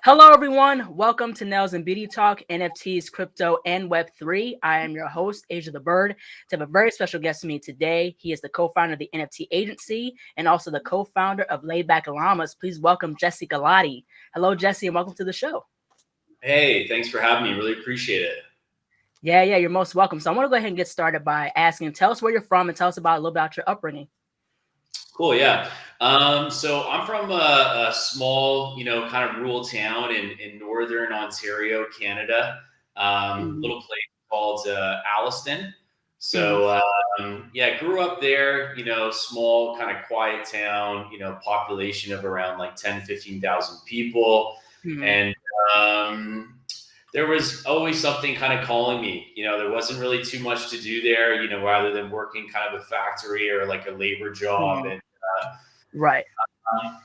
Hello, everyone. Welcome to Nails and Beauty Talk, NFTs, crypto, and Web3. I am your host, ASIATHABIRD. To have a very special guest with me today. He is the co-founder of the NFT Agency and also the co-founder of Back Llamas. Please welcome Jesse Galati. Hello, Jesse, and welcome to the show. Hey, thanks for having me. Really appreciate it. Yeah, you're most welcome. So I want to go ahead and get started by asking, tell us where you're from and tell us about a little about your upbringing. Cool, yeah. So I'm from a small, kind of rural town in northern Ontario, Canada. Little place called Alliston. So yeah, grew up there. Small, kind of quiet town. Population of around like 10, 15,000 people, and there was always something kind of calling me. There wasn't really too much to do there. Rather than working kind of a factory or like a labor job and right.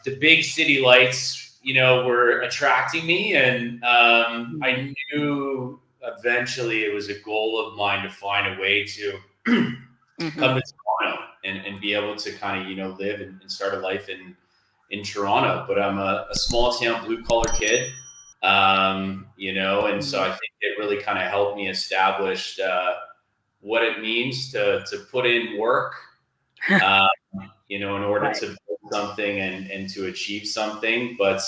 The big city lights, were attracting me, and I knew eventually it was a goal of mine to find a way to come to Toronto and be able to kind of, live and start a life in Toronto. But I'm a small town blue collar kid, and so I think it really kind of helped me establish what it means to put in work. In order to build something and to achieve something. But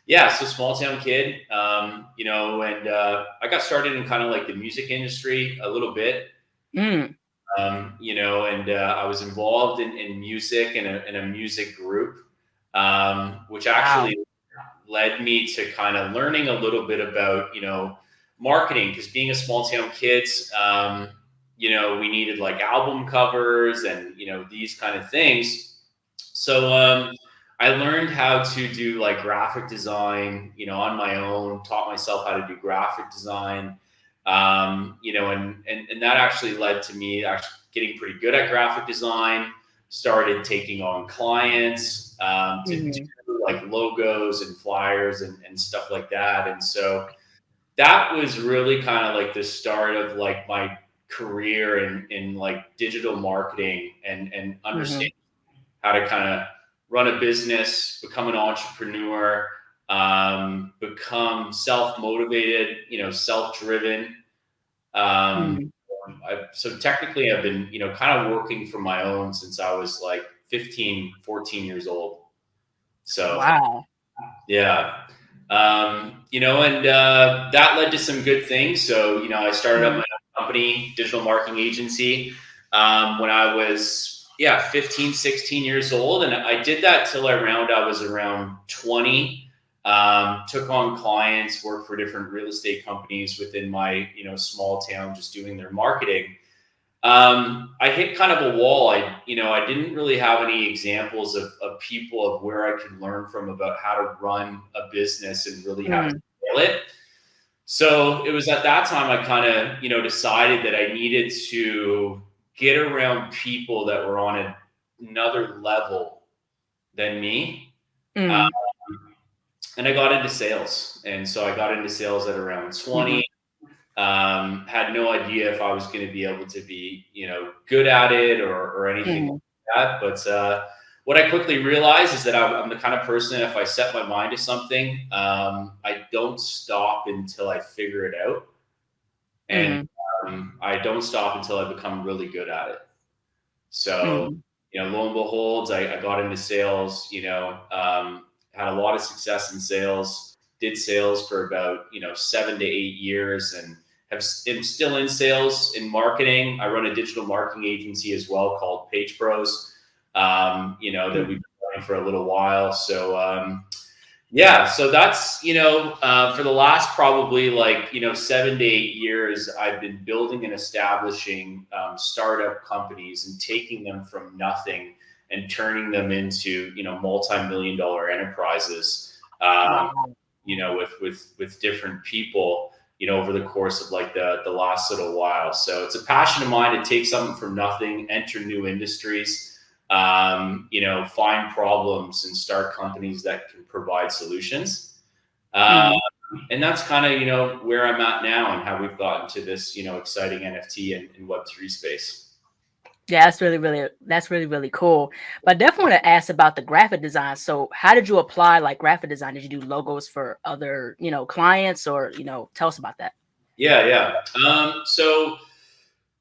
yeah, so small town kid, and I got started in kind of like the music industry a little bit, and I was involved in music in a music group, which actually led me to kind of learning a little bit about, marketing, because being a small town kids, we needed like album covers and, these kind of things. So I learned how to do like graphic design, on my own, taught myself how to do graphic design, and that actually led to me actually getting pretty good at graphic design, started taking on clients to do like logos and flyers and stuff like that. And so that was really kind of like the start of like my career in like digital marketing and understanding how to kind of run a business, become an entrepreneur, become self-motivated, self-driven. So technically I've been, kind of working for my own since I was like 15, 14 years old. So, yeah. And that led to some good things. So, I started up my own company, digital marketing agency, when I was, 15, 16 years old. And I did that till I was around 20, took on clients, worked for different real estate companies within my, small town, just doing their marketing. I hit kind of a wall. I didn't really have any examples of people of where I could learn from about how to run a business and really how to scale it. So it was at that time I kind of, decided that I needed to get around people that were on another level than me. And I got into sales. And so I got into sales at around 20. Had no idea if I was going to be able to be, good at it or anything like that. But what I quickly realized is that I'm the kind of person, if I set my mind to something, I don't stop until I figure it out. And I don't stop until I become really good at it. So, lo and behold, I got into sales, had a lot of success in sales, did sales for about, 7 to 8 years, and am still in sales in marketing. I run a digital marketing agency as well called Page Pros, that we've been running for a little while. So, so that's, for the last probably like, 7 to 8 years, I've been building and establishing startup companies and taking them from nothing and turning them into, multi-million dollar enterprises, with different people, over the course of like the last little while. So it's a passion of mine to take something from nothing, enter new industries, find problems and start companies that can provide solutions. And that's kind of, where I'm at now and how we've gotten to this, exciting NFT and Web3 space. Yeah, that's really cool. But I definitely want to ask about the graphic design. So how did you apply like graphic design? Did you do logos for other, clients, or, tell us about that? Yeah, yeah. So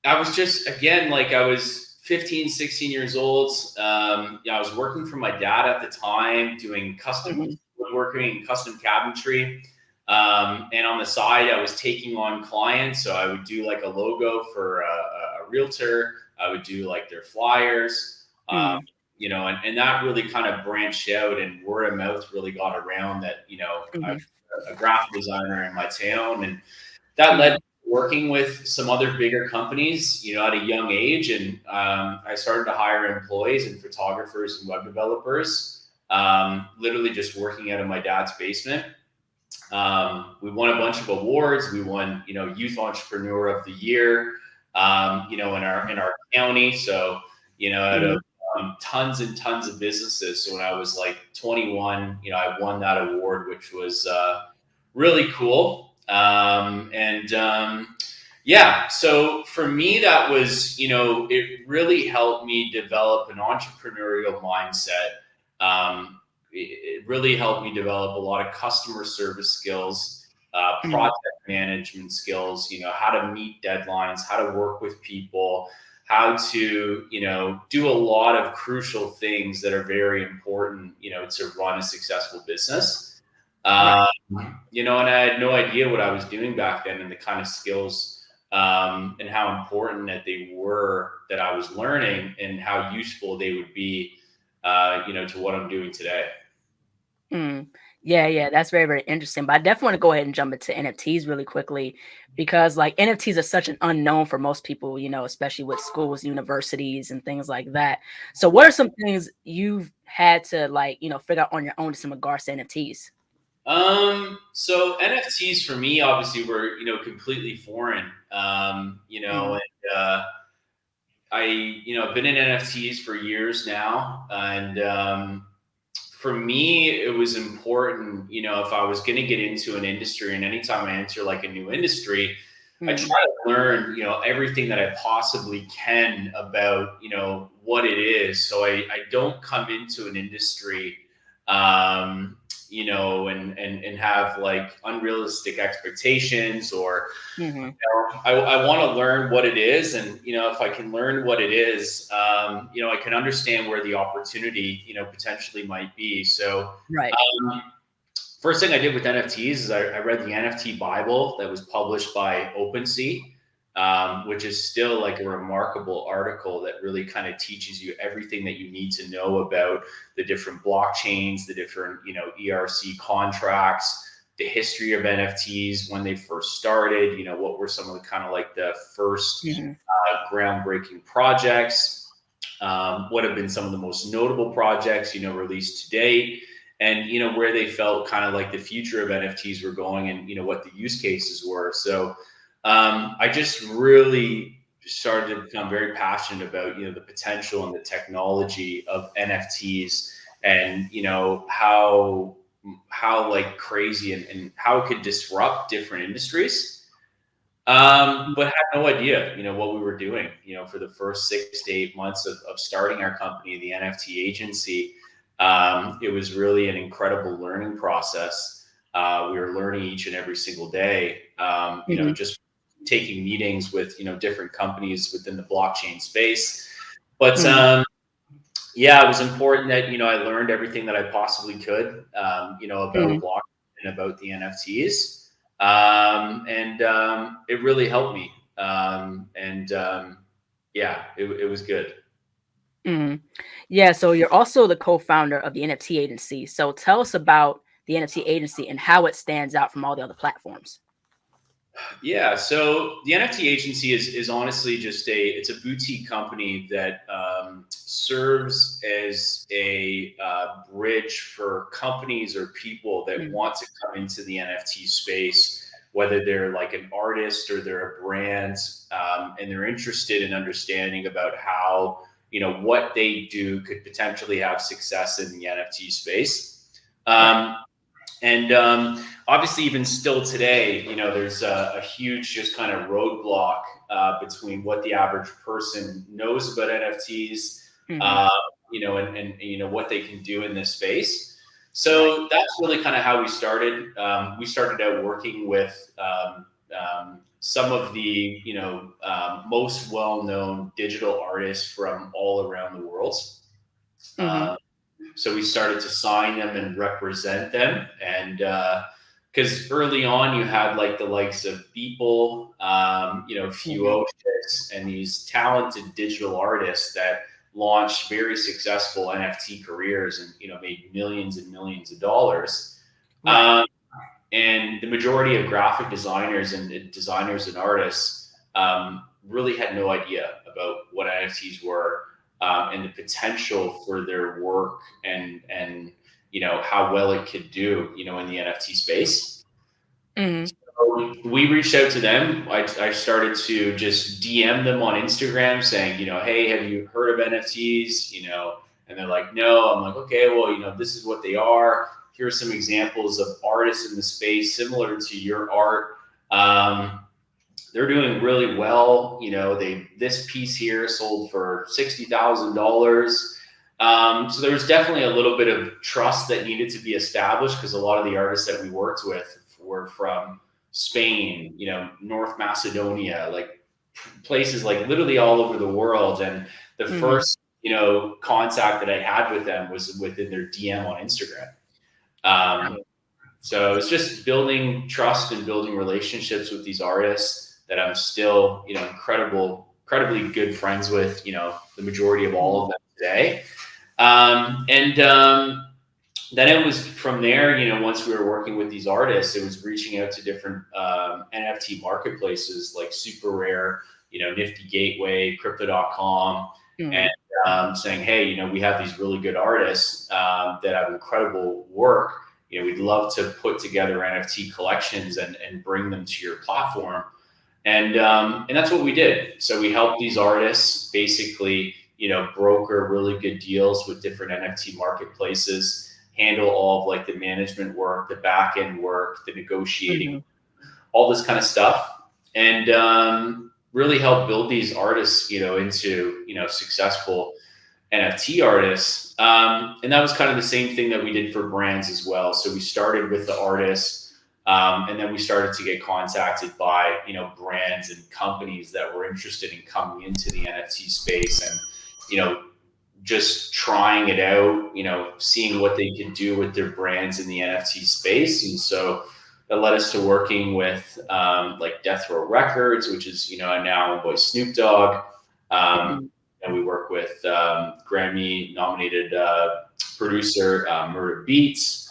I was just, again, like I was 15, 16 years old. Yeah, I was working for my dad at the time, doing custom Hmm. woodworking and custom cabinetry. And on the side, I was taking on clients. So I would do like a logo for a realtor. I would do like their flyers, Hmm. and that really kind of branched out, and word of mouth really got around that, I Hmm. was a graphic designer in my town. And that led Hmm. to working with some other bigger companies, at a young age. And I started to hire employees and photographers and web developers, literally just working out of my dad's basement. We won a bunch of awards. We won, Youth Entrepreneur of the Year, in our county. So, out of Hmm. tons and tons of businesses. So when I was like 21, I won that award, which was really cool. Yeah, so for me, that was, it really helped me develop an entrepreneurial mindset. It really helped me develop a lot of customer service skills, Hmm. project management skills, how to meet deadlines, how to work with people, how to, do a lot of crucial things that are very important, to run a successful business. Right. Um, and I had no idea what I was doing back then, and the kind of skills, and how important that they were that I was learning, and how useful they would be, to what I'm doing today. Mm. Yeah, yeah, that's very, very interesting. But I definitely want to go ahead and jump into NFTs really quickly because like NFTs are such an unknown for most people, especially with schools, universities, and things like that. So what Yeah. are some things you've had to like, figure out on your own in regards to NFTs? So NFTs for me obviously were, completely foreign. Mm. And I, I've been in NFTs for years now. And for me, it was important, if I was going to get into an industry, and anytime I enter like a new industry, I try Mm. to learn, everything that I possibly can about, what it is. So I don't come into an industry, and have like unrealistic expectations, or Mhm. I want to learn what it is. And, if I can learn what it is, I can understand where the opportunity, potentially might be. So, Right. um, first thing I did with NFTs is I read the NFT Bible that was published by OpenSea, which is still like a remarkable article that really kind of teaches you everything that you need to know about the different blockchains, the different, ERC contracts, the history of NFTs when they first started, what were some of the kind of like the first Mhm. groundbreaking projects, what have been some of the most notable projects, released to date, and, where they felt kind of like the future of NFTs were going, and, what the use cases were. So I just really started to become very passionate about, the potential and the technology of NFTs, and, how like crazy, and how it could disrupt different industries. But had no idea, what we were doing, for the first 6 to 8 months of starting our company, the NFT Agency. It was really an incredible learning process. We were learning each and every single day, Mhm. just taking meetings with, different companies within the blockchain space. But Mhm. yeah, it was important that, I learned everything that I possibly could, about Mhm. blockchain and about the NFTs. And it really helped me. And Yeah, it was good. Mhm. Yeah, so you're also the co-founder of the NFT agency. So tell us about the NFT agency and how it stands out from all the other platforms. Yeah, so the NFT agency is honestly just it's a boutique company that serves as a bridge for companies or people that Mhm. want to come into the NFT space, whether they're like an artist or they're a brand, and they're interested in understanding about how, what they do could potentially have success in the NFT space. Right. Um, And obviously, even still today, you know, there's a huge just kind of roadblock between what the average person knows about NFTs, you know, and you know what they can do in this space. So that's really kind of how we started. We started out working with some of the, you know, most well-known digital artists from all around the world. So we started to sign them and represent them. And because early on you had like the likes of Beeple, you know, Fuoshix, and these talented digital artists that launched very successful NFT careers and, you know, made millions and millions of dollars. And the majority of graphic designers and artists really had no idea about what NFTs were, and the potential for their work and you know how well it could do, you know, in the NFT space. So we reached out to them. I started to just DM them on Instagram saying, you know, hey, have you heard of NFTs? You know, and they're like, no. I'm like, okay, well, you know, this is what they are. Here are some examples of artists in the space similar to your art. They're doing really well. You know, this piece here sold for $60,000. So there was definitely a little bit of trust that needed to be established because a lot of the artists that we worked with were from Spain, you know, North Macedonia, like places like literally all over the world. And the first, you know, contact that I had with them was within their DM on Instagram. So it's just building trust and building relationships with these artists that I'm still, you know, incredibly good friends with, you know, the majority of all of them today. Then it was from there, you know, once we were working with these artists, it was reaching out to different NFT marketplaces like Super Rare, you know, Nifty Gateway, Crypto.com, and saying, hey, you know, we have these really good artists that have incredible work. You know, we'd love to put together NFT collections and bring them to your platform. And that's what we did. So we helped these artists basically, you know, broker really good deals with different NFT marketplaces, handle all of like the management work, the back end work, the negotiating, all this kind of stuff. And really help build these artists, you know, into, you know, successful NFT artists. And that was kind of the same thing that we did for brands as well. So we started with the artists, and then we started to get contacted by, you know, brands and companies that were interested in coming into the NFT space and, you know, just trying it out, you know, seeing what they could do with their brands in the NFT space. And so that led us to working with like Death Row Records, which is, you know, now owned by Snoop Dogg. And we work with Grammy-nominated producer Murder Beats.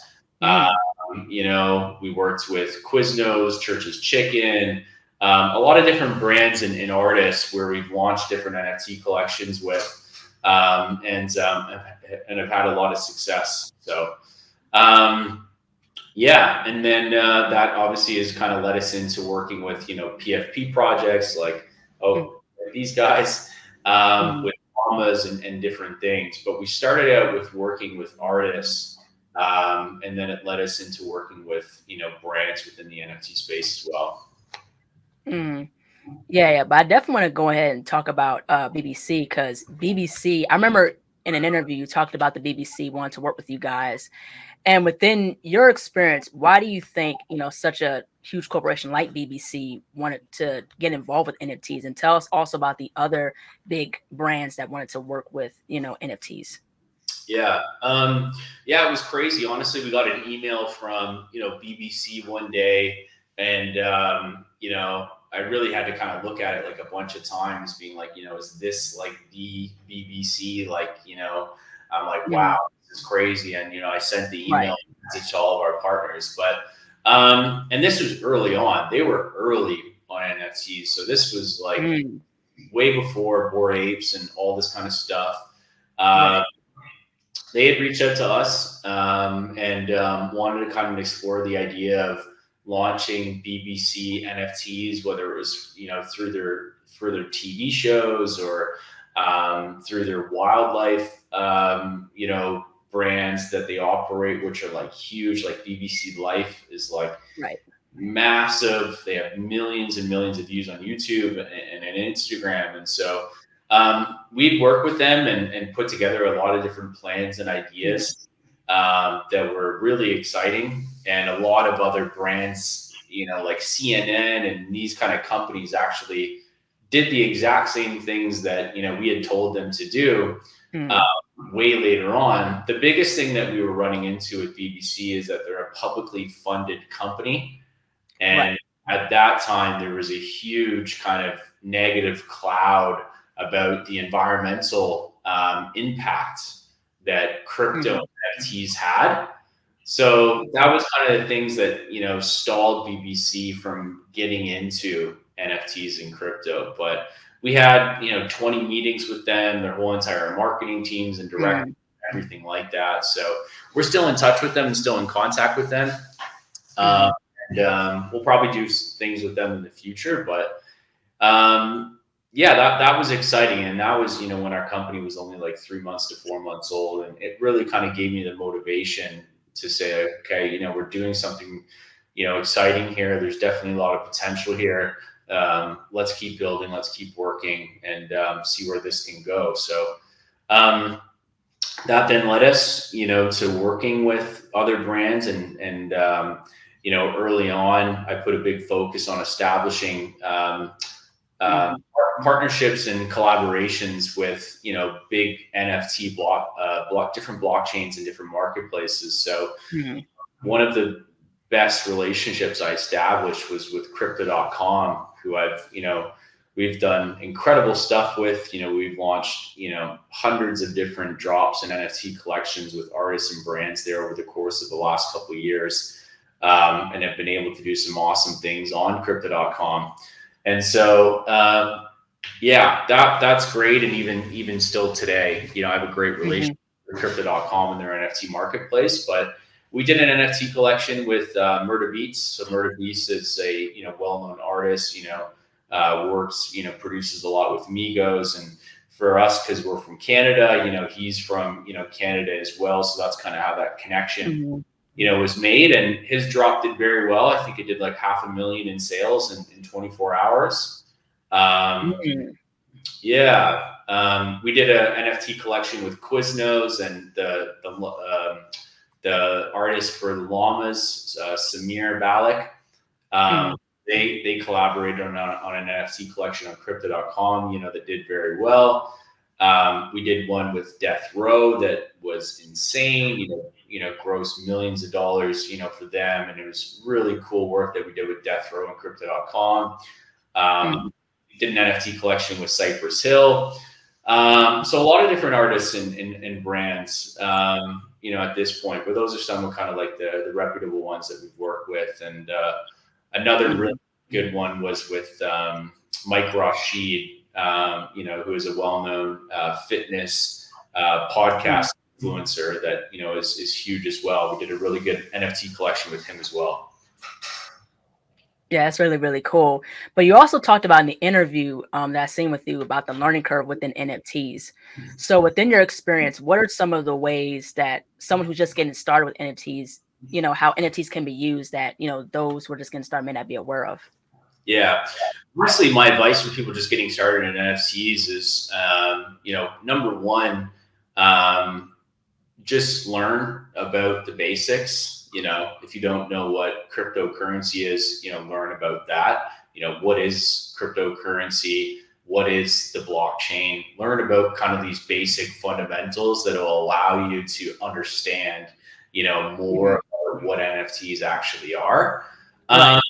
You know, we worked with Quiznos, Church's Chicken, a lot of different brands and artists where we've launched different NFT collections with, and have had a lot of success. So, yeah, and then that obviously has kind of led us into working with, you know, PFP projects like these guys. With llamas and different things. But we started out with working with artists, and then it led us into working with, you know, brands within the NFT space as well. Yeah, but I definitely want to go ahead and talk about BBC, because BBC, I remember in an interview you talked about the BBC wanting to work with you guys. And within your experience, why do you think, you know, such a huge corporation like BBC wanted to get involved with NFTs? And tell us also about the other big brands that wanted to work with, you know, NFTs. Yeah. Yeah, it was crazy. Honestly, we got an email from, you know, BBC one day, and, you know, I really had to kind of look at it like a bunch of times being like, you know, is this like the BBC? Like, you know, I'm like, wow, this is crazy. And, you know, I sent the email message to all of our partners, but, and this was early on. They were early on NFTs. So this was like way before Bored Apes and all this kind of stuff. They had reached out to us, and wanted to kind of explore the idea of launching BBC NFTs, whether it was, you know, through their TV shows or through their wildlife, you know, brands that they operate, which are like huge, like BBC Life is like Right. massive. They have millions and millions of views on YouTube and Instagram. And so we'd work with them and put together a lot of different plans and ideas that were really exciting. And a lot of other brands, like CNN and these kind of companies actually did the exact same things that, we had told them to do way later on. The biggest thing that we were running into at BBC is that they're a publicly funded company. And at that time, there was a huge kind of negative cloud about the environmental impact that crypto NFTs had. So that was kind of the things that, stalled BBC from getting into NFTs and crypto. But we had, 20 meetings with them, their whole entire marketing teams and direct everything like that. So we're still in touch with them and still in contact with them. And we'll probably do things with them in the future. But that was exciting. And that was, when our company was only like 3 months to 4 months old. And it really kind of gave me the motivation to say, okay, we're doing something, exciting here. There's definitely a lot of potential here. Let's keep building, let's keep working and see where this can go. So that then led us, to working with other brands and early on, I put a big focus on establishing partnerships and collaborations with, big NFT different blockchains and different marketplaces. So one of the best relationships I established was with Crypto.com, who we've done incredible stuff with. We've launched, hundreds of different drops and NFT collections with artists and brands there over the course of the last couple of years. And have been able to do some awesome things on Crypto.com. And so, that's great. And even still today, I have a great relationship with Crypto.com and their NFT marketplace. But we did an NFT collection with Murder Beats. So Murder Beats is a well-known artist. Works produces a lot with Migos, and for us, because we're from Canada, he's from Canada as well. So that's kind of how that connection was made. And his drop did very well. I think it did like $500,000 in sales in 24 hours. We did a NFT collection with Quiznos and the artist for the Llamas, Samir Balik. They collaborated on an NFT collection on Crypto.com, that did very well. We did one with Death Row that was insane, grossed millions of dollars, for them. And it was really cool work that we did with Death Row and Crypto.com. Did an NFT collection with Cypress Hill. So a lot of different artists and brands, at this point, but those are some of kind of like the reputable ones that we've worked with. And another really good one was with Mike Rashid, who is a well-known fitness podcast influencer that, is huge as well. We did a really good NFT collection with him as well. Yeah, that's really, really cool. But you also talked about in the interview that I seen with you about the learning curve within NFTs. So within your experience, what are some of the ways that someone who's just getting started with NFTs, how NFTs can be used that, those who are just getting started may not be aware of? Yeah. Honestly, my advice for people just getting started in NFTs is, number one, just learn about the basics. If you don't know what cryptocurrency is, learn about that. What is cryptocurrency? What is the blockchain? Learn about kind of these basic fundamentals that will allow you to understand, more about what NFTs actually are. And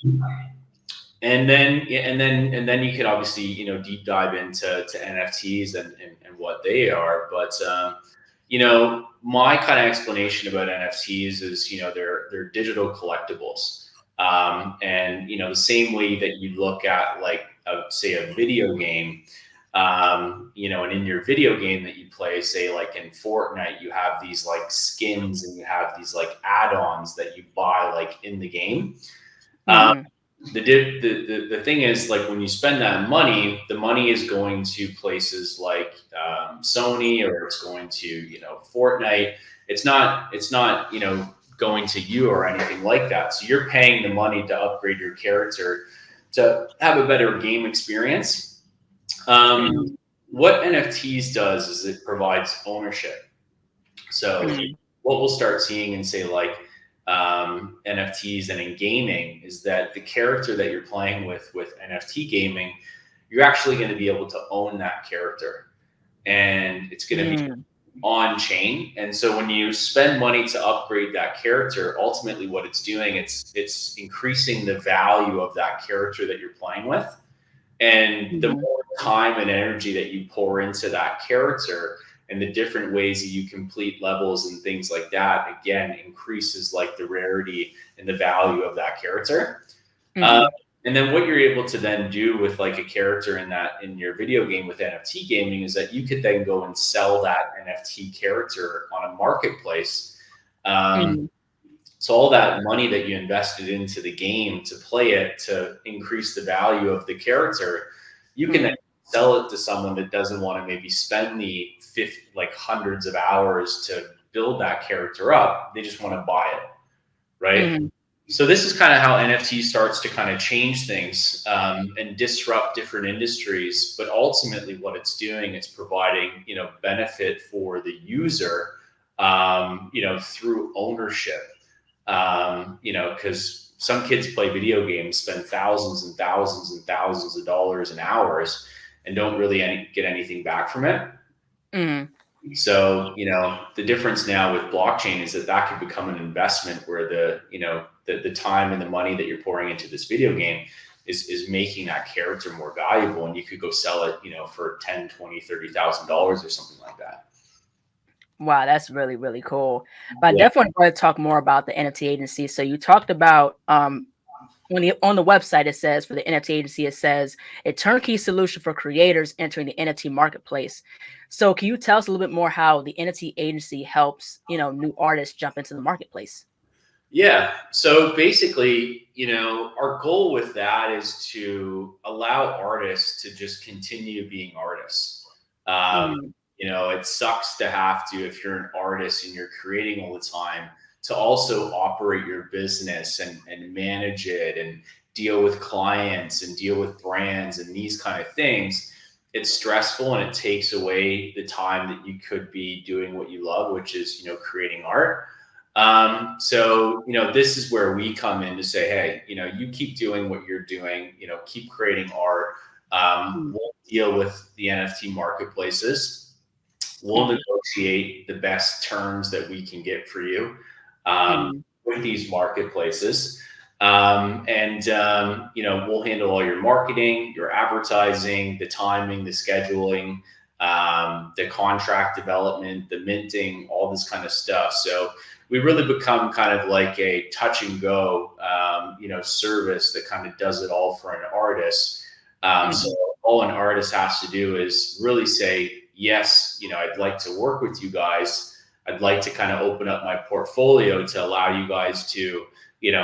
then you could obviously, deep dive into NFTs and what they are. But, my kind of explanation about NFTs is, they're digital collectibles. And, the same way that you look at like, say a video game, and in your video game that you play, say like in Fortnite, you have these like skins and you have these like add-ons that you buy like in the game. The thing is, like, when you spend that money, the money is going to places like Sony, or it's going to, Fortnite. it's not, going to you or anything like that. So you're paying the money to upgrade your character to have a better game experience. What NFTs does is it provides ownership. So what we'll start seeing in, say, like NFTs and in gaming is that the character that you're playing with NFT gaming, you're actually going to be able to own that character, and it's going to be on chain. And so when you spend money to upgrade that character, ultimately what it's doing, it's increasing the value of that character that you're playing with. And the more time and energy that you pour into that character and the different ways that you complete levels and things like that, again, increases like the rarity and the value of that character. And then what you're able to then do with like a character in your video game with NFT gaming is that you could then go and sell that NFT character on a marketplace. So all that money that you invested into the game to play it, to increase the value of the character, you can then sell it to someone that doesn't want to maybe spend the hundreds of hours to build that character up. They just want to buy it, right? So this is kind of how NFT starts to kind of change things and disrupt different industries. But ultimately what it's doing, it's providing, benefit for the user, through ownership. Because some kids play video games, spend thousands and thousands and thousands of dollars and hours and don't really get anything back from it. So, the difference now with blockchain is that could become an investment where the time and the money that you're pouring into this video game is making that character more valuable, and you could go sell it, for $10,000, $20,000, $30,000 or something like that. Wow, that's really, really cool. But I definitely want to talk more about the NFT agency. So you talked about on the website, it says for the NFT agency, it says a turnkey solution for creators entering the NFT marketplace. So can you tell us a little bit more how the NFT agency helps, new artists jump into the marketplace? Yeah. So basically, our goal with that is to allow artists to just continue being artists. It sucks to have to, if you're an artist and you're creating all the time, to also operate your business and manage it and deal with clients and deal with brands and these kind of things. It's stressful and it takes away the time that you could be doing what you love, which is, creating art. So, this is where we come in to say, hey, you keep doing what you're doing, keep creating art. We'll deal with the NFT marketplaces. We'll negotiate the best terms that we can get for you with these marketplaces. We'll handle all your marketing, your advertising, the timing, the scheduling, the contract development, the minting, all this kind of stuff. So we really become kind of like a touch and go, service that kind of does it all for an artist. So all an artist has to do is really say, yes, I'd like to work with you guys. I'd like to kind of open up my portfolio to allow you guys to,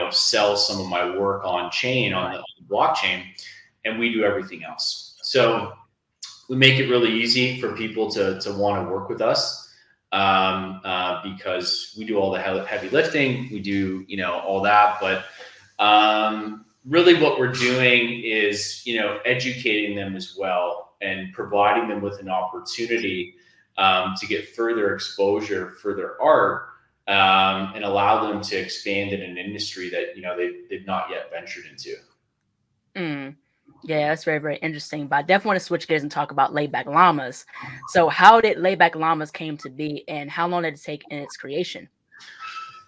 sell some of my work on chain, on the blockchain, and we do everything else. So we make it really easy for people to want to work with us because we do all the heavy lifting. We do, all that. But really what we're doing is, educating them as well and providing them with an opportunity to get further exposure for their art and allow them to expand in an industry that, they've not yet ventured into. Yeah, that's very, very interesting. But I definitely want to switch gears and talk about Back Llamas. So how did Back Llamas came to be and how long did it take in its creation?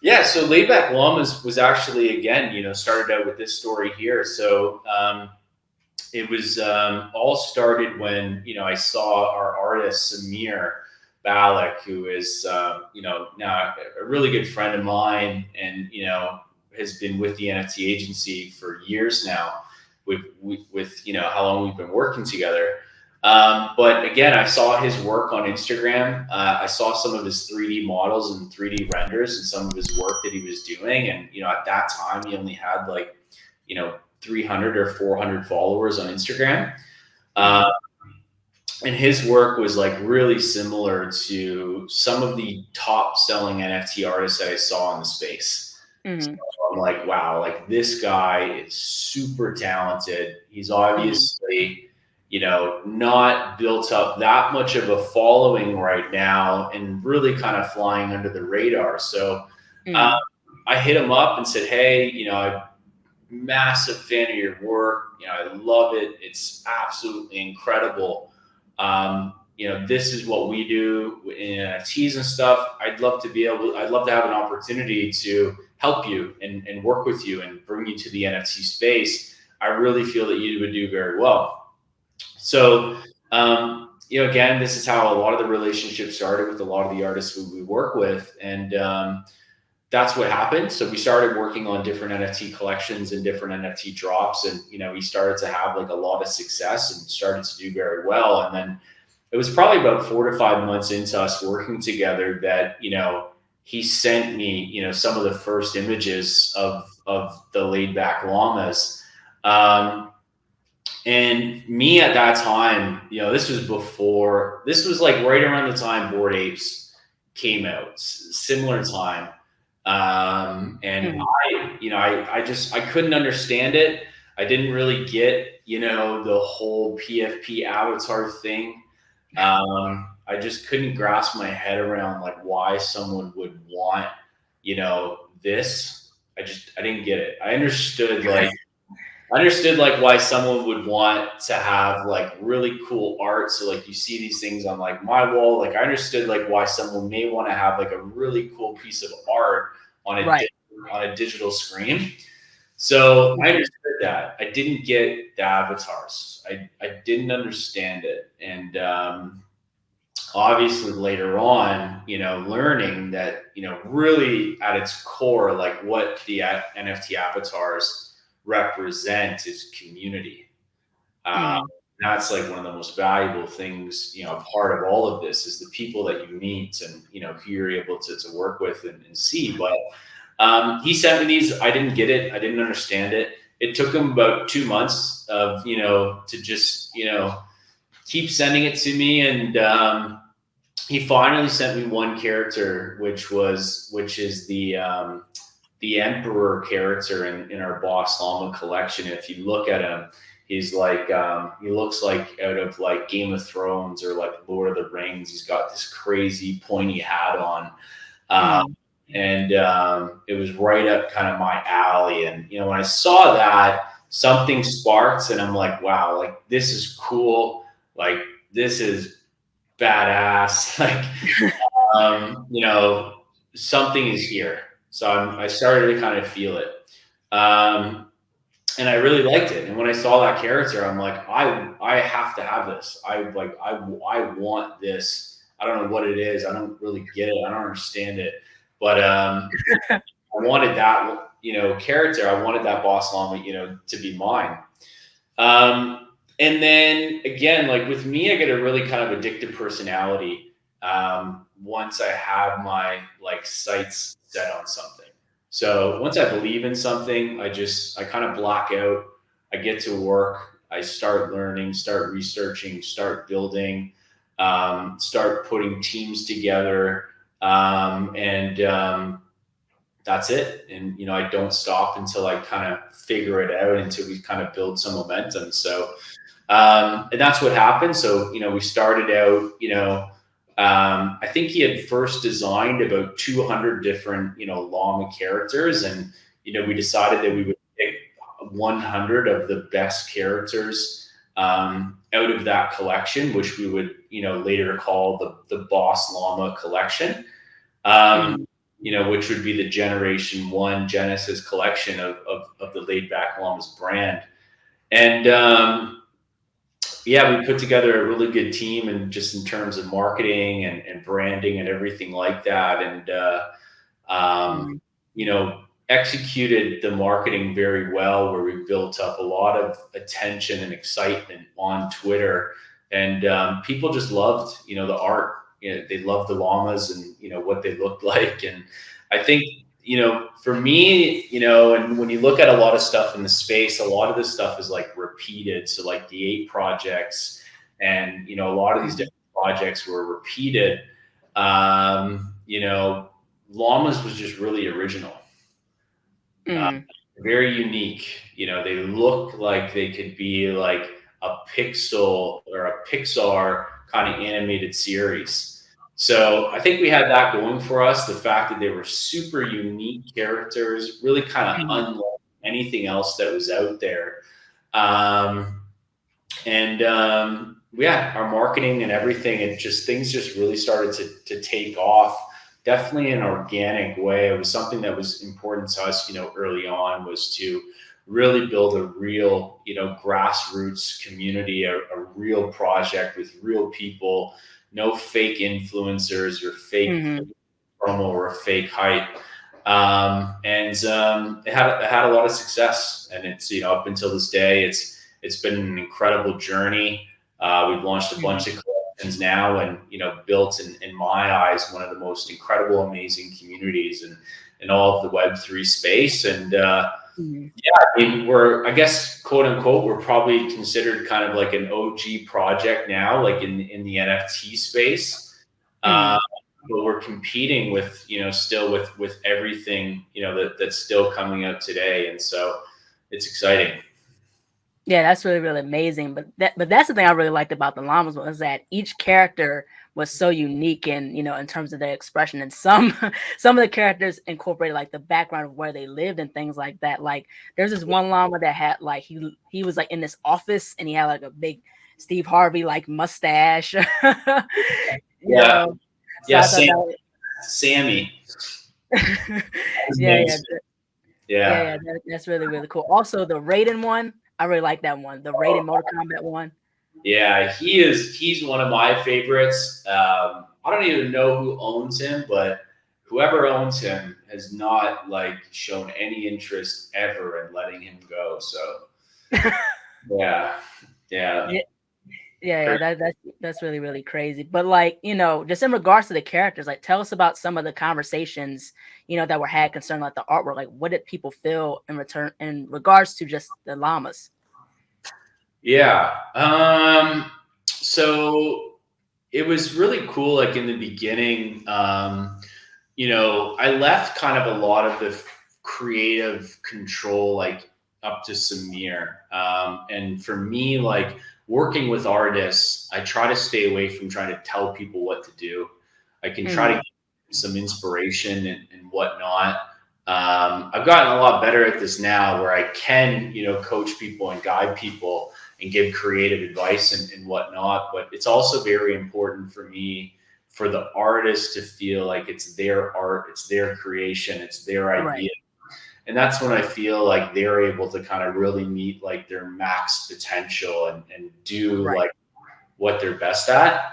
Yeah, so Back Llamas was actually, again, started out with this story here. So it was all started when, I saw our artist, Samir Balak, who is, now a really good friend of mine and, has been with the NFT agency for years now with how long we've been working together. But again, I saw his work on Instagram. I saw some of his 3D models and 3D renders and some of his work that he was doing. And, at that time, he only had 300 or 400 followers on Instagram. and his work was like really similar to some of the top selling NFT artists that I saw in the space. So I'm like, wow, like this guy is super talented. He's obviously, you know, not built up that much of a following right now and really kind of flying under the radar. So I hit him up and said, hey, you know, I'm massive fan of your work. You know, I love it. It's absolutely incredible. You know, this is what we do in NFTs and stuff. I'd love to have an opportunity to help you and work with you and bring you to the NFT space. I really feel that you would do very well. So, you know, again, this is how a lot of the relationships started with a lot of the artists who we work with. And that's what happened. So we started working on different NFT collections and different NFT drops. And, you know, we started to have like a lot of success and started to do very well. And then it was probably about 4 to 5 months into us working together that, you know, he sent me, you know, some of the first images of the laid back llamas. And me at that time, you know, this was like right around the time Bored Apes came out, similar time. And I couldn't understand it. I didn't really get, you know, the whole PFP avatar thing. I just couldn't grasp my head around like why someone would want, you know, this. I didn't get it. I understood like why someone would want to have like really cool art. So like you see these things on like my wall. Like I understood like why someone may want to have like a really cool piece of art on a digital screen. So I understood that. I didn't get the avatars. I didn't understand it. And obviously later on, you know, learning that, you know, really at its core, like what the NFT avatars represent is community. That's like one of the most valuable things, you know, part of all of this is the people that you meet and, you know, who you're able to work with and see. But he sent me these. I didn't get it. I didn't understand it. It took him about 2 months of, you know, to just, you know, keep sending it to me. And he finally sent me one character, which is the Emperor character in our Boss Llama collection. And if you look at him, he's like, he looks like out of like Game of Thrones or like Lord of the Rings. He's got this crazy pointy hat on. And it was right up kind of my alley. And, you know, when I saw that, something sparked and I'm like, wow, like this is cool. Like this is badass. Like, you know, something is here. So I started to kind of feel it. And I really liked it. And when I saw that character, I'm like, I have to have this. I want this. I don't know what it is. I don't really get it. I don't understand it. But I wanted that, you know, character. I wanted that Boss Llama, you know, to be mine. And then again, like with me, I get a really kind of addictive personality once I have my like sights set on something. So once I believe in something, I kind of block out. I get to work. I start learning, start researching, start building, start putting teams together. And that's it. And, you know, I don't stop until I kind of figure it out, until we kind of build some momentum. So, and that's what happened. So, you know, we started out, you know, I think he had first designed about 200 different, you know, llama characters. And, you know, we decided that we would pick 100 of the best characters out of that collection, which we would, you know, later call the Boss Llama collection, you know, which would be the Generation 1 Genesis collection of the Laid Back Llamas brand. And yeah, we put together a really good team, and just in terms of marketing and branding and everything like that. And, you know, executed the marketing very well, where we built up a lot of attention and excitement on Twitter. And people just loved, you know, the art. You know, they loved the llamas and, you know, what they looked like. And I think, you know, for me, you know, and when you look at a lot of stuff in the space, a lot of this stuff is like repeated. So like the 8 projects, And, you know, a lot of these different projects were repeated. You know, llamas was just really original. Very unique. You know, they look like they could be like a Pixel or a Pixar kind of animated series. So I think we had that going for us. The fact that they were super unique characters, really kind of unlike anything else that was out there. Yeah, our marketing and everything, and just things just really started to take off. Definitely in an organic way. It was something that was important to us, you know, early on, was to really build a real, you know, grassroots community, a real project with real people, no fake influencers or fake promo or fake hype. It had a lot of success, and it's, you know, up until this day, it's been an incredible journey. We've launched a bunch of collections now, and, you know, built in my eyes one of the most incredible, amazing communities in all of the Web3 space. And yeah, I mean, I guess, quote unquote, we're probably considered kind of like an OG project now, like in the NFT space. But we're competing with, you know, still with everything, you know, that's still coming out today. And so it's exciting. Yeah, that's really, really amazing. But that's the thing I really liked about the llamas, was that each character was so unique, and, you know, in terms of their expression. And some of the characters incorporated like the background of where they lived and things like that. Like there's this one llama that had like he was like in this office, and he had like a big Steve Harvey like mustache. Yeah. So Yeah, Sammy. Yeah, that's really, really cool. Also, the Raiden one, I really like that one. The Raiden Mortal Kombat one. Yeah, he's one of my favorites. I don't even know who owns him, but whoever owns him has not like shown any interest ever in letting him go. So yeah. That's really, really crazy. But like, you know, just in regards to the characters, like tell us about some of the conversations, you know, that were had concerning like the artwork. Like what did people feel in regards to just the llamas? Yeah. So it was really cool. Like in the beginning, you know, I left kind of a lot of the creative control, like up to Samir. And for me, like working with artists, I try to stay away from trying to tell people what to do. I can try to give some inspiration and whatnot. I've gotten a lot better at this now, where I can, you know, coach people and guide people and give creative advice and whatnot. But it's also very important for me, for the artist to feel like it's their art, it's their creation, it's their idea. Right. And that's when I feel like they're able to kind of really meet like their max potential and do like what they're best at.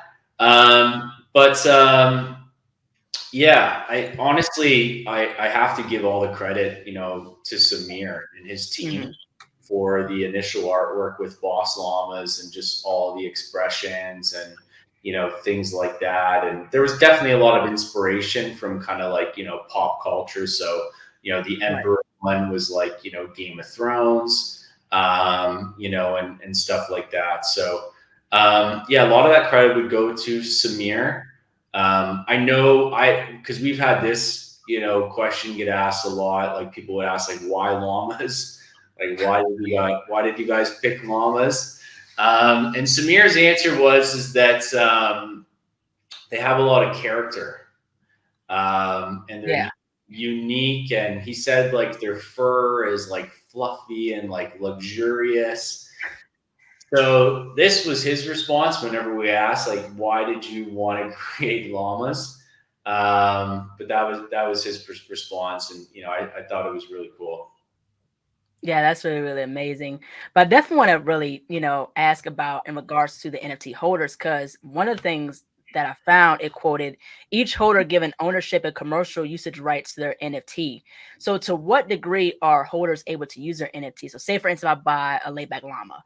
Yeah, I honestly, I have to give all the credit, you know, to Samir and his team for the initial artwork with Boss Llamas and just all the expressions and, you know, things like that. And there was definitely a lot of inspiration from kind of like, you know, pop culture. So, you know, the Emperor one was like, you know, Game of Thrones, you know, and stuff like that. So, yeah, a lot of that credit would go to Samir. I know because we've had this, you know, question get asked a lot. Like people would ask, like, why llamas? Like, why did you guys pick llamas? And Samir's answer is that they have a lot of character, and they're unique. And he said like their fur is like fluffy and like luxurious. So this was his response whenever we asked, like, why did you want to create llamas? But that was his response, and you know, I thought it was really cool. Yeah, that's really, really amazing. But I definitely want to really, you know, ask about in regards to the NFT holders, because one of the things that I found, it quoted each holder given ownership and commercial usage rights to their NFT. So to what degree are holders able to use their NFT? So say for instance, I buy a laid back llama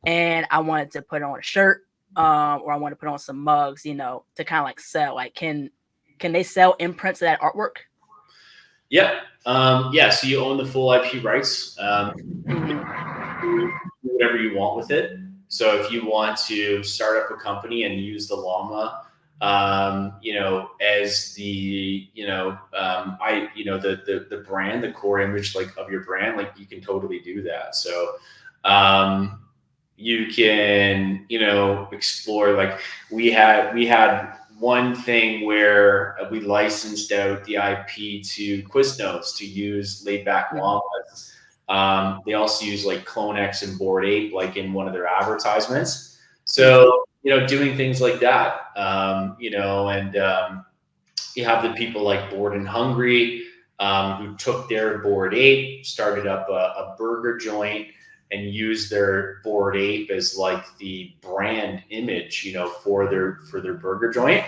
and I wanted to put on a shirt, or I want to put on some mugs, you know, to kind of like sell. Like can they sell imprints of that artwork? Yeah. Yeah. So you own the full IP rights. Do whatever you want with it. So if you want to start up a company and use the llama, as the, the brand, the core image, like, of your brand, like, you can totally do that. So, you can, explore, like, we had one thing where we licensed out the IP to Quiznos to use laid back llamas. They also use, like, CloneX and Bored Ape, like, in one of their advertisements. So, doing things like that, you have the people like Bored and Hungry, who took their Bored Ape, started up a burger joint, and used their Bored Ape as, like, the brand image, for their burger joint.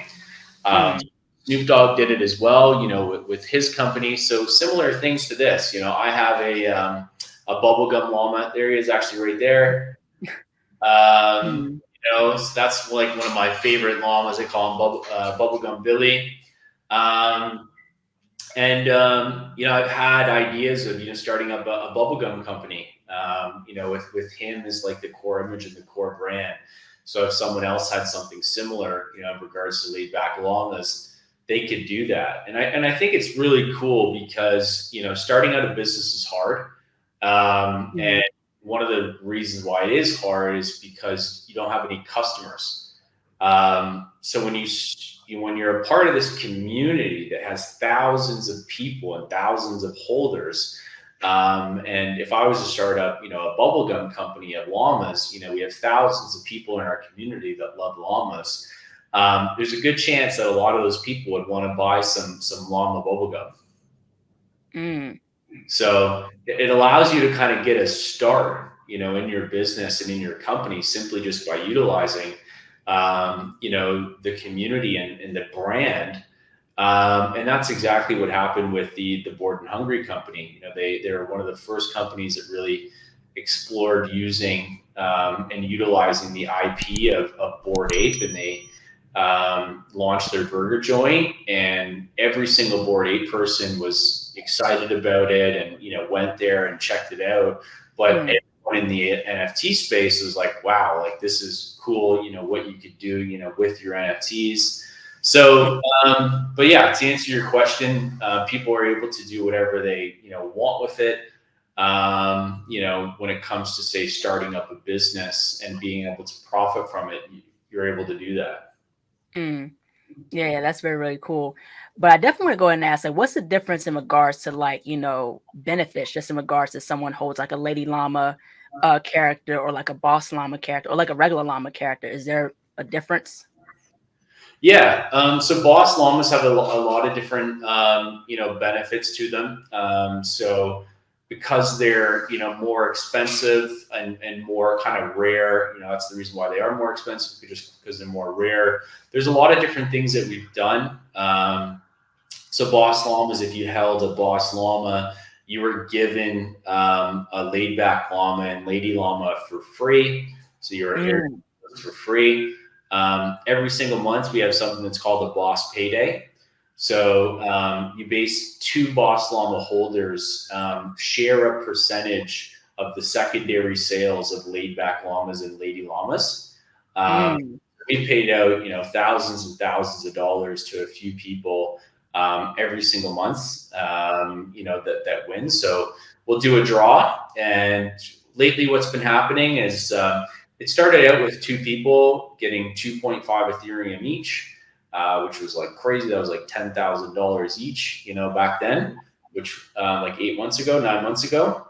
Snoop Dogg did it as well, with his company. So similar things to this. I have a bubblegum llama. There he is, actually, right there. So that's, like, one of my favorite llamas. They call him Bubblegum Billy. I've had ideas of, starting up a bubblegum company, with him as, like, the core image and the core brand. So if someone else had something similar, in regards to laid back llamas, they could do that. And I think it's really cool because, starting out a business is hard. And one of the reasons why it is hard is because you don't have any customers. So when you're a part of this community that has thousands of people and thousands of holders, and if I was to start up, a bubblegum company of llamas, we have thousands of people in our community that love llamas. There's a good chance that a lot of those people would want to buy some llama bubblegum. So it allows you to kind of get a start, in your business and in your company, simply just by utilizing, the community and the brand. And that's exactly what happened with the Bored and Hungry company. They're one of the first companies that really explored using and utilizing the IP of Bored Ape, and they launched their burger joint, and every single Bored Ape person was excited about it and went there and checked it out. But everyone in the NFT space was like, wow, like, this is cool, what you could do with your NFTs. So but yeah, to answer your question, people are able to do whatever they want with it. When it comes to, say, starting up a business and being able to profit from it, you're able to do that. Yeah, that's really cool. But I definitely want to go ahead and ask, like, what's the difference in regards to, like, benefits, just in regards to someone holds, like, a lady llama character, or like a boss llama character, or like a regular llama character? Is there a difference? Yeah. So boss llamas have a lot of different, benefits to them. So because they're, more expensive and more kind of rare, that's the reason why they are more expensive, just because they're more rare. There's a lot of different things that we've done. So boss llamas, if you held a boss llama, you were given a laid back llama and lady llama for free. So you're for free. Every single month we have something that's called a boss payday. So you base two boss llama holders share a percentage of the secondary sales of laid back llamas and lady llamas. We paid out, thousands and thousands of dollars to a few people every single month, that win. So we'll do a draw. And lately what's been happening is it started out with two people getting 2.5 Ethereum each, which was, like, crazy. That was like $10,000 each, back then, which like 9 months ago.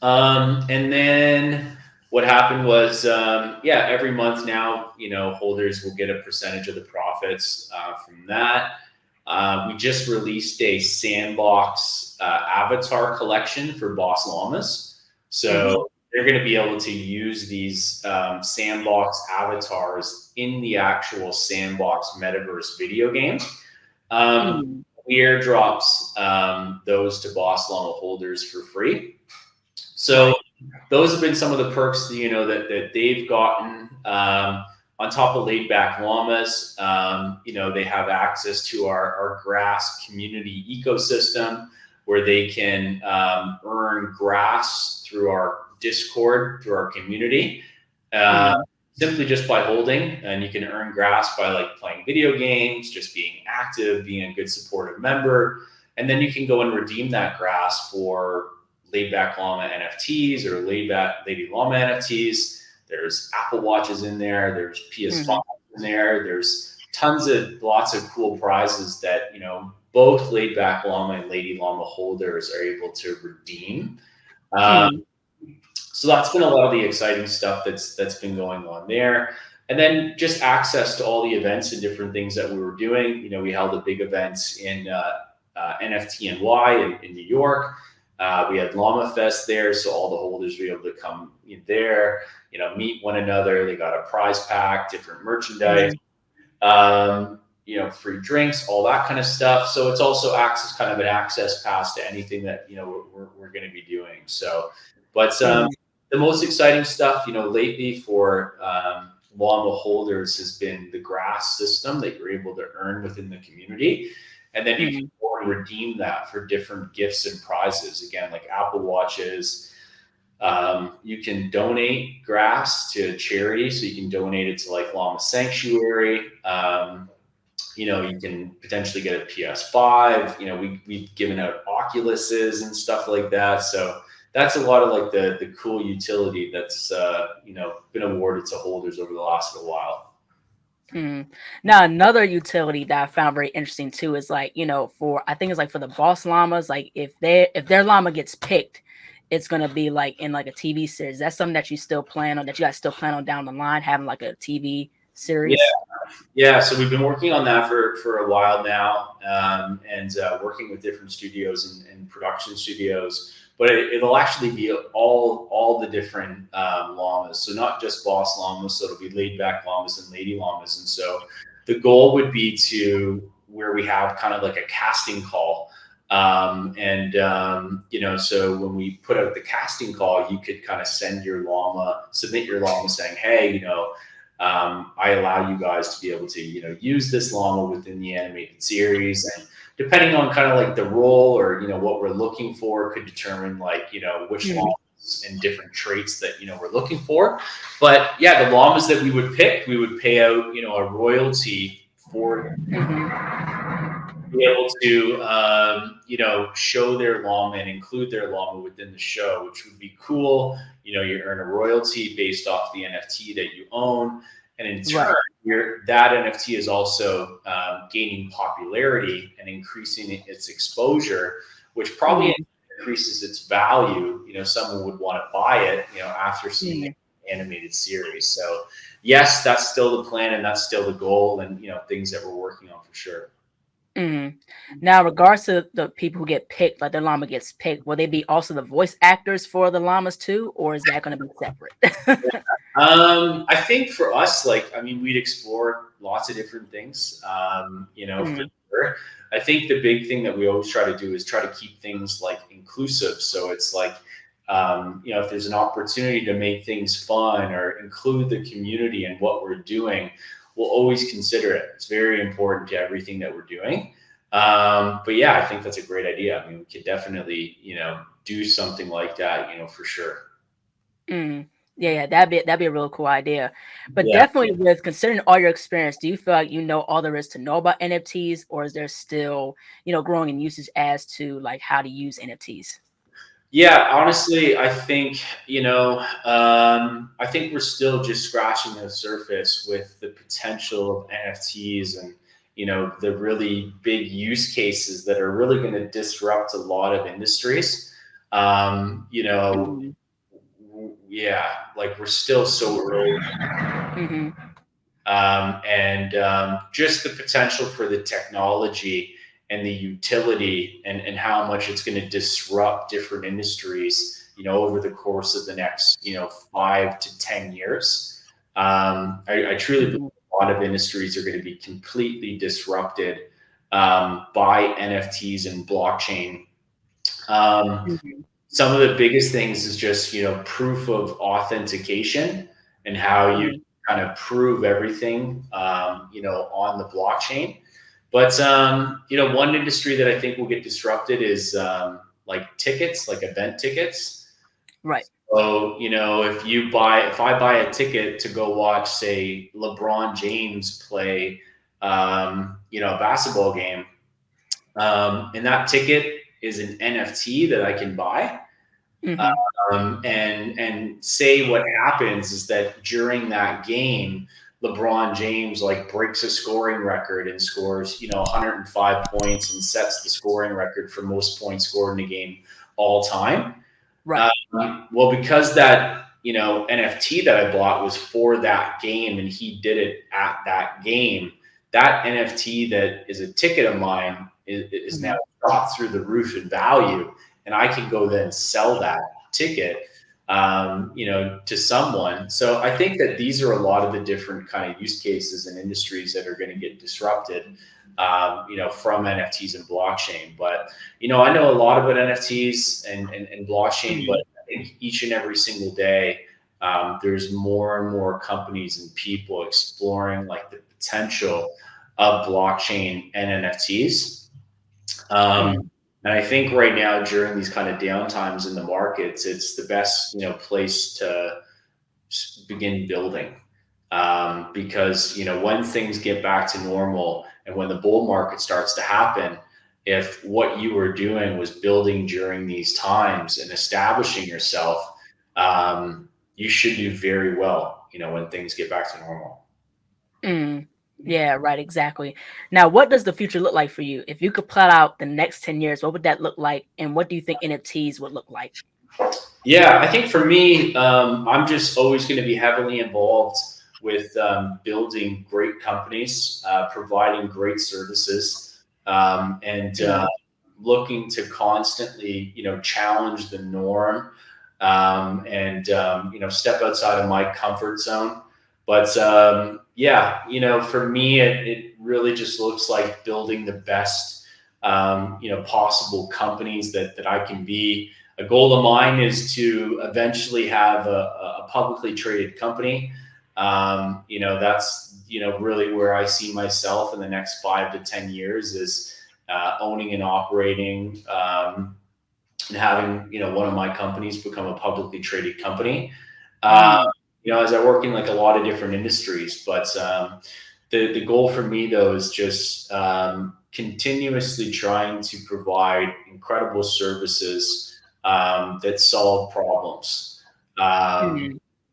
And then what happened was, every month now, holders will get a percentage of the profits from that. We just released a sandbox avatar collection for boss llamas. So they're going to be able to use these sandbox avatars in the actual sandbox metaverse video game. We airdrops those to boss llama holders for free. So those have been some of the perks, that they've gotten. On top of laid back llamas, they have access to our grass community ecosystem, where they can earn grass through our Discord, through our community. simply just by holding, and you can earn grass by like playing video games, just being active, being a good supportive member. And then you can go and redeem that grass for laid back llama NFTs or laid back lady llama NFTs. There's Apple Watches in there. There's PS5 in there. There's lots of cool prizes that, both laid back llama and lady llama holders are able to redeem. So that's been a lot of the exciting stuff that's been going on there. And then just access to all the events and different things that we were doing. We held a big event in NFT NY in New York. We had Llama Fest there, so all the holders were able to come in there, meet one another. They got a prize pack, different merchandise, free drinks, all that kind of stuff. So it's also kind of an access pass to anything that we're going to be doing. So, but the most exciting stuff, lately for llama holders has been the grass system that you're able to earn within the community. And then you can go and redeem that for different gifts and prizes. Again, like Apple Watches. You can donate grass to charity. So you can donate it to like Llama Sanctuary. You can potentially get a PS5. We've given out Oculuses and stuff like that. So that's a lot of like the cool utility that's, been awarded to holders over the last little while. Now, another utility that I found very interesting too is like, I think it's like for the boss llamas, like if their llama gets picked, it's going to be like in like a TV series. That's something that you guys still plan on down the line, having like a TV series. Yeah. So we've been working on that for a while now, and working with different studios and production studios. But it'll actually be all the different llamas. So not just boss llamas. So it'll be laid back llamas and lady llamas. And so the goal would be to where we have kind of like a casting call. So when we put out the casting call, you could kind of submit your llama saying, hey, I allow you guys to be able to, use this llama within the animated series. And depending on kind of like the role or, what we're looking for could determine like, which llamas and different traits that, we're looking for. But yeah, the llamas that we would pick, we would pay out, a royalty for be able to, show their llama and include their llama within the show, which would be cool. You earn a royalty based off the NFT that you own. And in turn, that NFT is also gaining popularity and increasing its exposure, which probably increases its value. Someone would want to buy it, after seeing an animated series. So yes, that's still the plan and that's still the goal and, things that we're working on for sure. Now, in regards to the people who get picked, like their llama gets picked, will they be also the voice actors for the llamas too, or is that going to be separate? I think for us, we'd explore lots of different things, for sure. I think the big thing that we always try to do is try to keep things like inclusive. So it's like, if there's an opportunity to make things fun or include the community in what we're doing, we'll always consider it. It's very important to everything that we're doing. But yeah, I think that's a great idea. We could definitely, do something like that, for sure. Yeah, that'd be a real cool idea. But definitely with considering all your experience, do you feel like all there is to know about NFTs, or is there still, growing in usage as to like how to use NFTs? Yeah, honestly, I think, I think we're still just scratching the surface with the potential of NFTs and, the really big use cases that are really going to disrupt a lot of industries. We're still so early. Just the potential for the technology and the utility and how much it's going to disrupt different industries, over the course of the next, 5 to 10 years. I truly believe a lot of industries are going to be completely disrupted by NFTs and blockchain. Some of the biggest things is just, proof of authentication and how you kind of prove everything, on the blockchain. But, one industry that I think will get disrupted is like tickets, like event tickets. Right. So, if I buy a ticket to go watch, say, LeBron James play, a basketball game, and that ticket is an NFT that I can buy. Mm-hmm. And say what happens is that during that game, LeBron James like breaks a scoring record and scores, 105 points and sets the scoring record for most points scored in a game all time. Right. Well, because that, NFT that I bought was for that game and he did it at that game, that NFT that is a ticket of mine is now shot through the roof in value. And I can go then sell that ticket, to someone. So I think that these are a lot of the different kind of use cases and industries that are going to get disrupted, from NFTs and blockchain. But, I know a lot about NFTs and blockchain, but I think each and every single day, there's more and more companies and people exploring like the potential of blockchain and NFTs. And I think right now during these kind of downtimes in the markets, it's the best, place to begin building. Because, when things get back to normal and when the bull market starts to happen, if what you were doing was building during these times and establishing yourself, you should do very well, when things get back to normal. Yeah, right, exactly. Now, what does the future look like for you? If you could plot out the next 10 years, what would that look like? And what do you think NFTs would look like? Yeah, I think for me, I'm just always going to be heavily involved with building great companies, providing great services, and looking to constantly, challenge the norm, and step outside of my comfort zone. But for me, it really just looks like building the best, possible companies that I can be. A goal of mine is to eventually have a publicly traded company. That's, really where I see myself in the next 5 to 10 years is owning and operating, and having, one of my companies become a publicly traded company. As I work in like a lot of different industries, but the goal for me though is just continuously trying to provide incredible services that solve problems,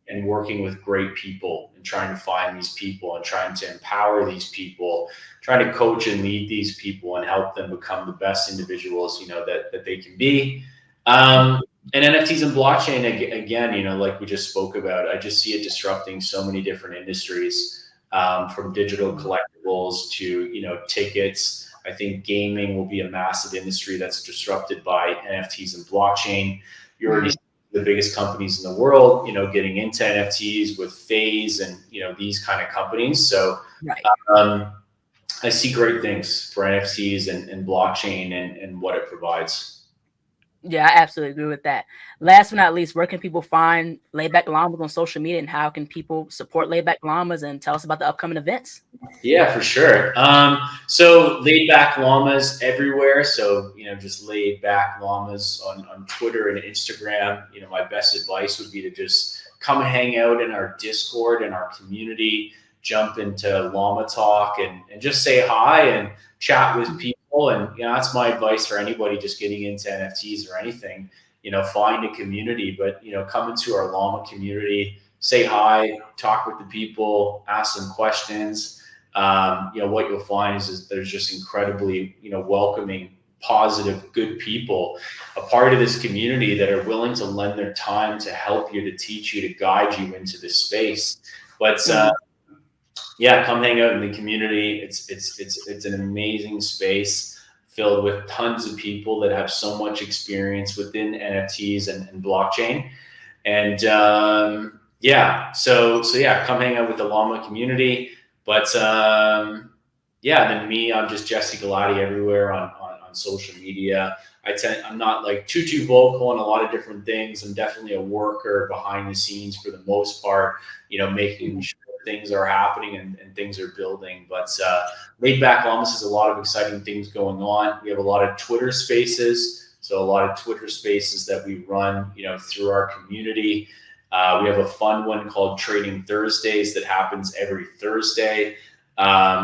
and working with great people and trying to find these people and trying to empower these people, trying to coach and lead these people and help them become the best individuals, that they can be. And NFTs and blockchain, again, like we just spoke about, I just see it disrupting so many different industries, from digital collectibles to, tickets. I think gaming will be a massive industry that's disrupted by NFTs and blockchain. You're already the biggest companies in the world, getting into NFTs with Phase and, these kind of companies. So I see great things for NFTs and blockchain and what it provides. Yeah, I absolutely agree with that. Last but not least, where can people find Laid Back Llamas on social media, and how can people support Laid Back Llamas, and tell us about the upcoming events? Yeah, for sure. So Laid Back Llamas everywhere. So, just Laid Back Llamas on Twitter and Instagram. My best advice would be to just come hang out in our Discord and our community, jump into Llama Talk and just say hi and chat with people. And, that's my advice for anybody just getting into NFTs or anything. Find a community, but, come into our Llama community, say hi, talk with the people, ask them questions. What you'll find is there's just incredibly, welcoming, positive, good people, a part of this community that are willing to lend their time to help you, to teach you, to guide you into this space. But come hang out in the community. It's an amazing space filled with tons of people that have so much experience within NFTs and blockchain. And come hang out with the Llama community. But then me, I'm just Jesse Galati everywhere on social media. I'm not like too vocal on a lot of different things. I'm definitely a worker behind the scenes for the most part, making sure things are happening and things are building. But Laid Back Llamas has a lot of exciting things going on. We have a lot of Twitter spaces. So a lot of Twitter spaces that we run, through our community. We have a fun one called Trading Thursdays that happens every Thursday,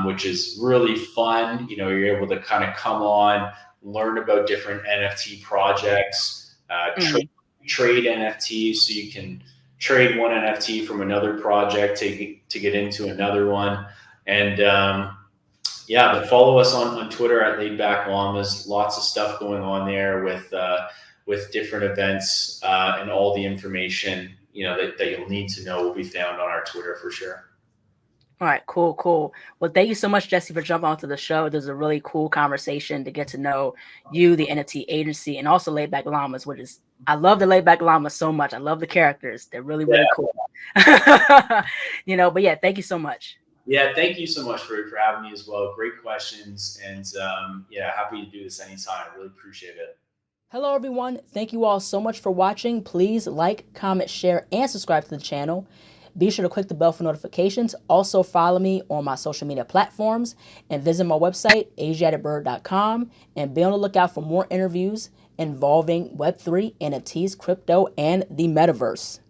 which is really fun. You're able to kind of come on, learn about different NFT projects, trade NFTs, so you can trade one NFT from another project to get into another one. And but follow us on Twitter at Back Llamas. Lots of stuff going on there with different events, and all the information that you'll need to know will be found on our Twitter for sure. All right, cool. Well, thank you so much, Jesse, for jumping onto the show. This is a really cool conversation to get to know you, the NFT agency, and also Back Llamas, I love the Back Llamas so much. I love the characters. They're really, really cool. But yeah, thank you so much. Yeah, thank you so much for having me as well. Great questions. And happy to do this anytime. I really appreciate it. Hello, everyone. Thank you all so much for watching. Please like, comment, share, and subscribe to the channel. Be sure to click the bell for notifications. Also follow me on my social media platforms and visit my website, ASIATHABIRD.com, and be on the lookout for more interviews involving Web3, NFTs, crypto, and the metaverse.